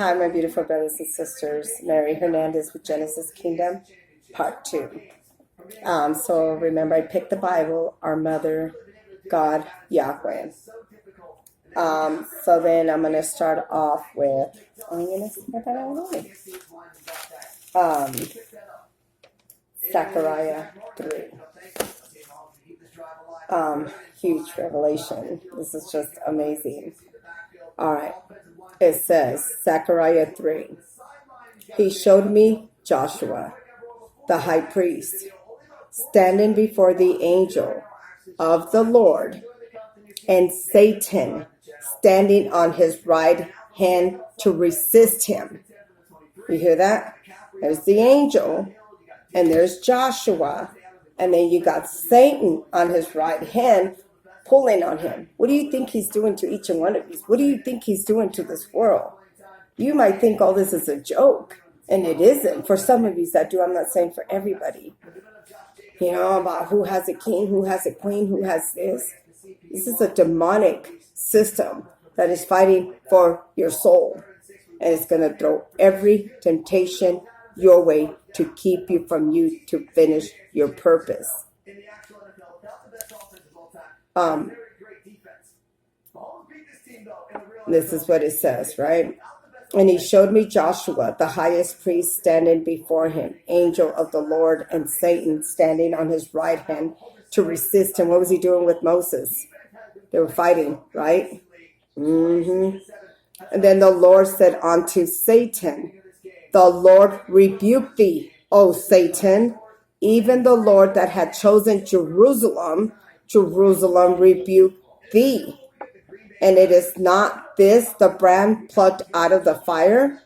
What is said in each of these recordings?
Hi, my beautiful brothers and sisters. Mary Hernandez with Genesis Kingdom, Part 2. So remember, I picked the Bible, our Mother, God, Yahweh. So then I'm going to start off with, Zechariah 3. Huge revelation. This is just amazing. All right. It says, Zechariah 3. He showed me Joshua, the high priest, standing before the angel of the Lord, and Satan standing on his right hand to resist him. You hear that? There's the angel, and there's Joshua, and then you got Satan on his right hand pulling on him. What do you think he's doing to each and one of these? What do you think he's doing to this world? You might think all this is a joke, and it isn't. For some of you that do, I'm not saying for everybody. You know, about who has a king, who has a queen, who has this. This is a demonic system that is fighting for your soul. And it's going to throw every temptation your way to keep you from you to finish your purpose. This is what it says, right? And he showed me Joshua, the highest priest, standing before him, angel of the Lord, and Satan standing on his right hand to resist him. What was he doing with Moses? They were fighting, right? And then the Lord said unto Satan, the Lord rebuke thee, O Satan, even the Lord that had chosen Jerusalem rebuke thee. And it is not this the brand plucked out of the fire?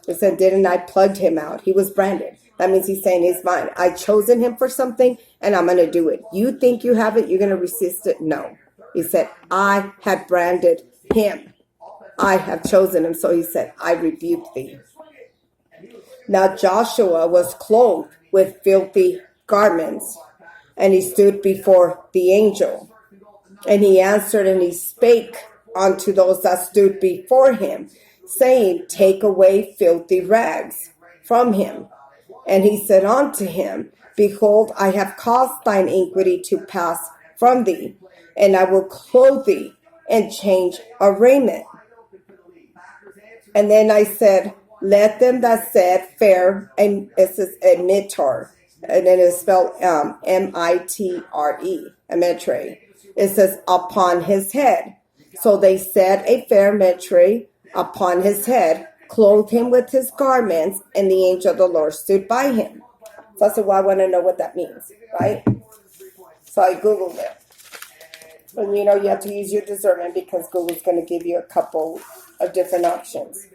He said, didn't I plugged him out? He was branded. That means he's saying he's mine. I chosen him for something, and I'm going to do it. You think you have it, you're going to resist it? No. He said, I had branded him. I have chosen him. So he said, I rebuke thee. Now Joshua was clothed with filthy garments, and he stood before the angel. And he answered and he spake unto those that stood before him, saying, take away filthy rags from him. And he said unto him, behold, I have caused thine iniquity to pass from thee, and I will clothe thee and change a raiment. And then I said, let them that said fair, and it says mitre, and then it's spelled mitre, a mitre. It says upon his head. So they set a fair mitre upon his head, clothed him with his garments, and the angel of the Lord stood by him. So I said, well, I want to know what that means, right? So I Googled it. And you know, you have to use your discernment because Google's going to give you a couple of different options.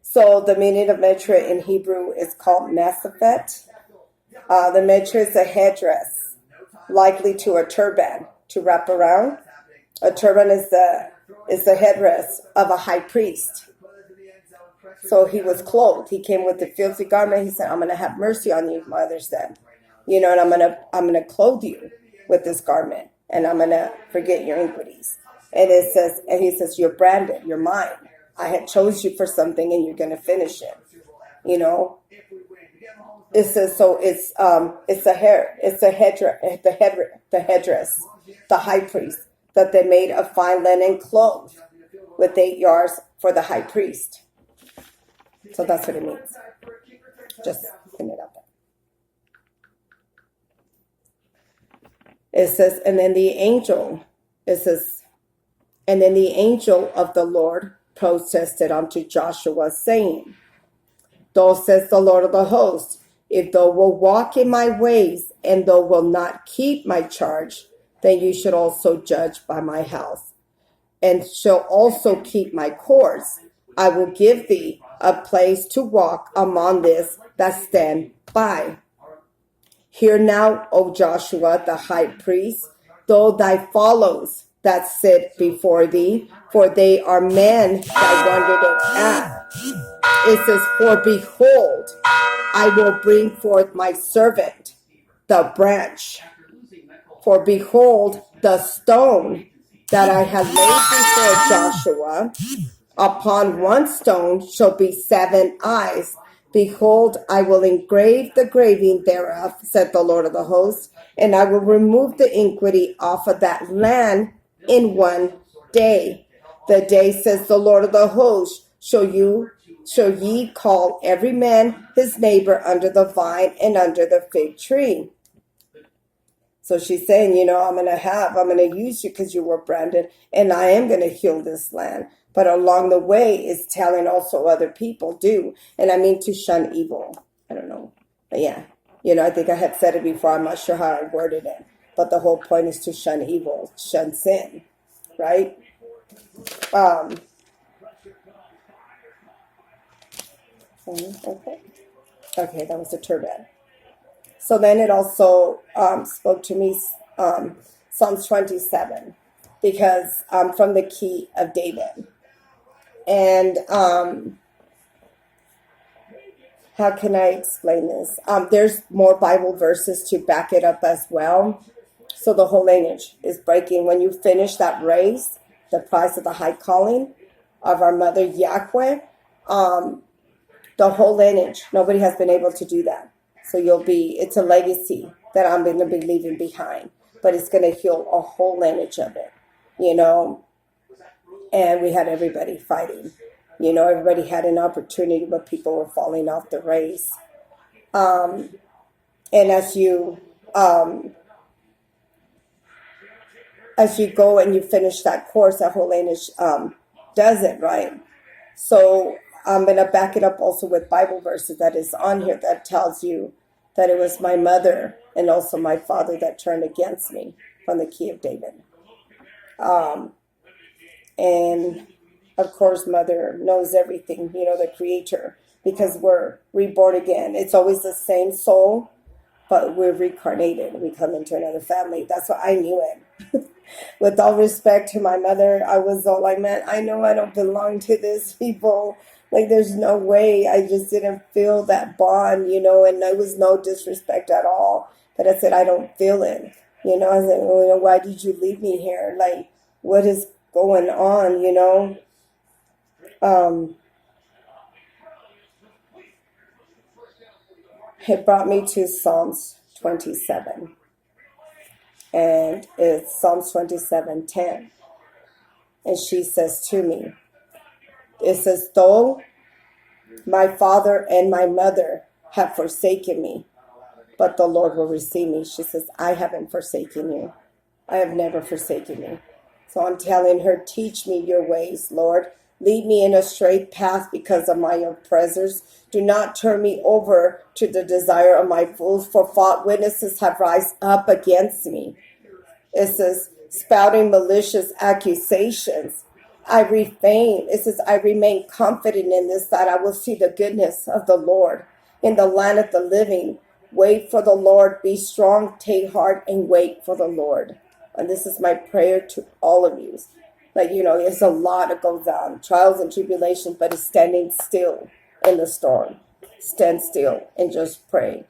So the meaning of mitre in Hebrew is called mesaphet. The mitre is a headdress, likely to a turban to wrap around. A turban is the headdress of a high priest. So he was clothed. He came with the filthy garment. He said, I'm going to have mercy on you, mother said. You know, and I'm going to clothe you with this garment, and I'm going to forget your iniquities. And it says, and he says, you're branded, you're mine. I had chose you for something, and you're going to finish it. You know, it says, so it's the headdress, the high priest, that they made of fine linen cloth with 8 yards for the high priest. So that's what it means. Just putting it up there. It says, and then the angel of the Lord protested unto Joshua, saying, thus says the Lord of the hosts, if thou wilt walk in my ways, and thou wilt not keep my charge, then you should also judge by my house, and shall also keep my courts. I will give thee a place to walk among this that stand by. Hear now, O Joshua the high priest, though thy fellows that sit before thee, for they are men that wandered at. It says, for behold, I will bring forth my servant, the branch. For behold, the stone that I had laid before Joshua, Upon one stone shall be 7 eyes. Behold, I will engrave the graving thereof, said the Lord of the hosts, and I will remove the iniquity off of that land in one day. The day, says the Lord of the hosts, shall ye call every man his neighbor under the vine and under the fig tree. So she's saying, I'm going to use you because you were branded, and I am going to heal this land. But along the way is telling also other people do. And I mean to shun evil. I don't know. But yeah, I think I had said it before. I'm not sure how I worded it. But the whole point is to shun evil, shun sin, right? Okay, that was the turban. So then it also spoke to me, Psalms 27, because from the key of David. And how can I explain this? There's more Bible verses to back it up as well. So the whole lineage is breaking. When you finish that race, the price of the high calling of our mother Yahweh, the whole lineage, nobody has been able to do that. So it's a legacy that I'm going to be leaving behind. But it's going to heal a whole lineage of it, And we had everybody fighting. Everybody had an opportunity, but people were falling off the race. And as you go and you finish that course, that whole lineage does it, right? So I'm going to back it up also with Bible verses that is on here that tells you that it was my mother and also my father that turned against me from the key of David. And of course, mother knows everything, the creator, because we're reborn again. It's always the same soul, but we're reincarnated. We come into another family. That's why I knew it. With all respect to my mother, I was all like, man, I know I don't belong to this people. Like, there's no way. I just didn't feel that bond, and there was no disrespect at all. But I said, I don't feel it. I said, well, why did you leave me here? Like, what is going on, It brought me to Psalms 27. And it's Psalms 27:10. And she says to me, it says, though my father and my mother have forsaken me, but the Lord will receive me. She says, I haven't forsaken you. I have never forsaken you. So I'm telling her, teach me your ways, Lord. Lead me in a straight path because of my oppressors. Do not turn me over to the desire of my fools, for false witnesses have risen up against me. It says, spouting malicious accusations. I refrain. It says, I remain confident in this, that I will see the goodness of the Lord in the land of the living. Wait for the Lord. Be strong, take heart, and wait for the Lord. And this is my prayer to all of you. Like, there's a lot that goes on, trials and tribulations, but it's standing still in the storm. Stand still and just pray.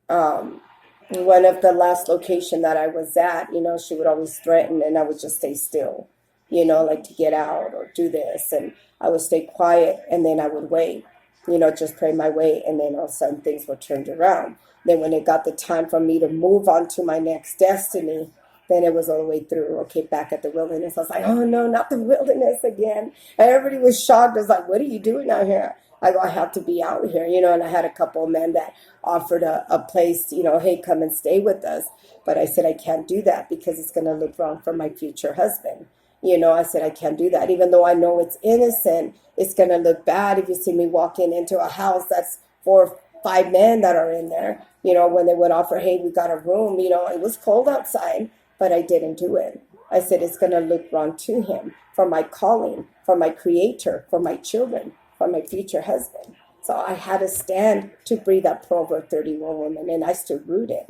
One of the last location that I was at, she would always threaten, and I would just stay still, like to get out or do this. And I would stay quiet, and then I would wait, just pray my way. And then all of a sudden things were turned around. Then when it got the time for me to move on to my next destiny, then it was all the way through. Okay, back at the wilderness. I was like, oh no, not the wilderness again. And everybody was shocked. I was like, what are you doing out here? I go, I have to be out here, and I had a couple of men that offered a place, hey, come and stay with us. But I said, I can't do that because it's going to look wrong for my future husband. I said, I can't do that. Even though I know it's innocent, it's going to look bad if you see me walking into a house that's 4 or 5 men that are in there. When they would offer, hey, we got a room, it was cold outside. But I didn't do it. I said, it's going to look wrong to him, for my calling, for my creator, for my children, for my future husband. So I had to stand to breathe that Proverb 31 woman, and I stood rooted,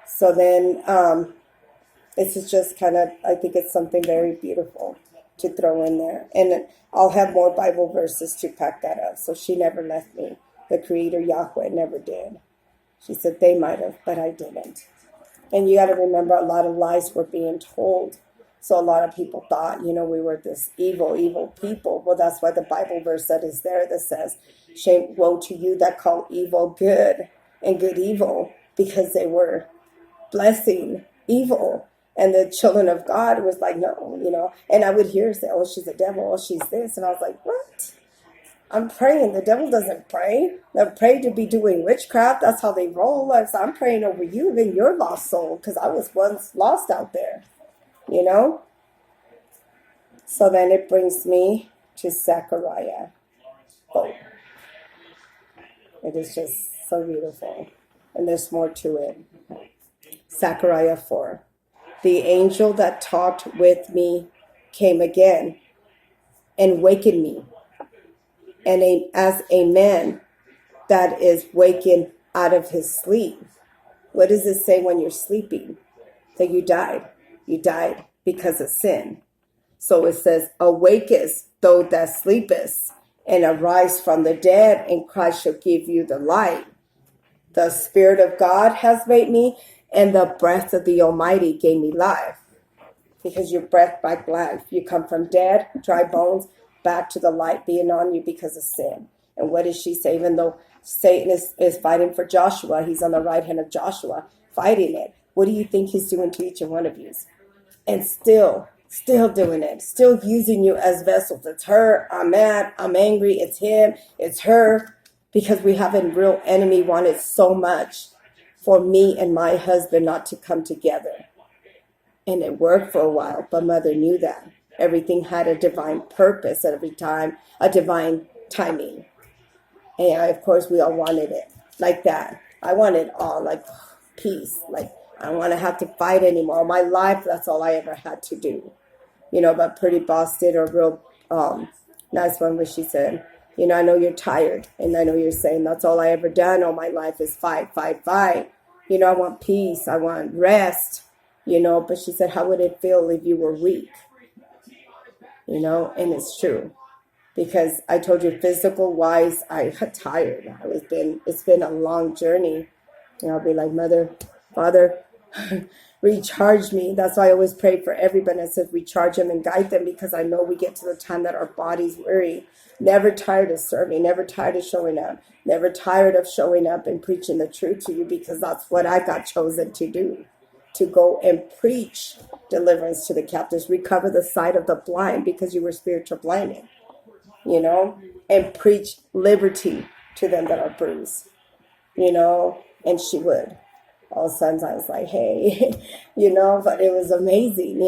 So then it's just kind of, I think it's something very beautiful to throw in there. And I'll have more Bible verses to pack that up. So she never left me. The creator Yahweh never did. She said they might have, but I didn't. And you got to remember, a lot of lies were being told. So a lot of people thought, we were this evil, evil people. Well, that's why the Bible verse that is there that says, shame, woe to you that call evil good and good evil, because they were blessing evil. And the children of God was like, no, and I would hear say, oh, she's a devil, oh, she's this. And I was like, what? I'm praying. The devil doesn't pray. They pray to be doing witchcraft. That's how they roll. So I'm praying over you and your lost soul, because I was once lost out there, So then it brings me to Zechariah. Oh, it is just so beautiful. And there's more to it. Zechariah 4. The angel that talked with me came again and wakened me. And as a man that is wakened out of his sleep. What does it say when you're sleeping? That you died. You died because of sin. So it says, awakest, thou that sleepest, and arise from the dead, and Christ shall give you the light. The Spirit of God has made me, and the breath of the Almighty gave me life. Because your breath back life. You come from dead, dry bones, back to the light being on you because of sin. And what does she say? Even though Satan is fighting for Joshua, he's on the right hand of Joshua, fighting it. What do you think he's doing to each and one of you? And still doing it, still using you as vessels. It's her, I'm mad, I'm angry, it's him, it's her, because we have a real enemy wanted so much for me and my husband not to come together. And it worked for a while, but Mother knew that. Everything had a divine purpose at every time, a divine timing. And of course, we all wanted it like that. I wanted all, like, peace. Like, I don't want to have to fight anymore. My life, that's all I ever had to do. But Pretty Boss did a real nice one where she said, I know you're tired. And I know you're saying, that's all I ever done all my life is fight, fight, fight. I want peace. I want rest. But she said, how would it feel if you were weak? And it's true. Because I told you, physical wise, I got tired. It's been a long journey. I'll be like, Mother, Father, recharge me. That's why I always pray for everybody. I said, recharge them and guide them, because I know we get to the time that our body's weary. Never tired of serving, never tired of showing up, never tired of showing up and preaching the truth to you, because that's what I got chosen to do. To go and preach deliverance to the captives, recover the sight of the blind, because you were spiritual blinded. And preach liberty to them that are bruised, and she would. All of a sudden I was like, hey, but it was amazing,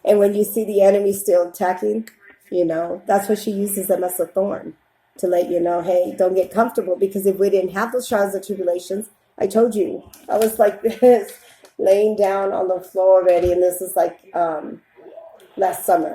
and when you see the enemy still attacking, that's what she uses them as a thorn to let you know, hey, don't get comfortable, because if we didn't have those trials and tribulations, I told you, I was like this, laying down on the floor already, and this is like last summer.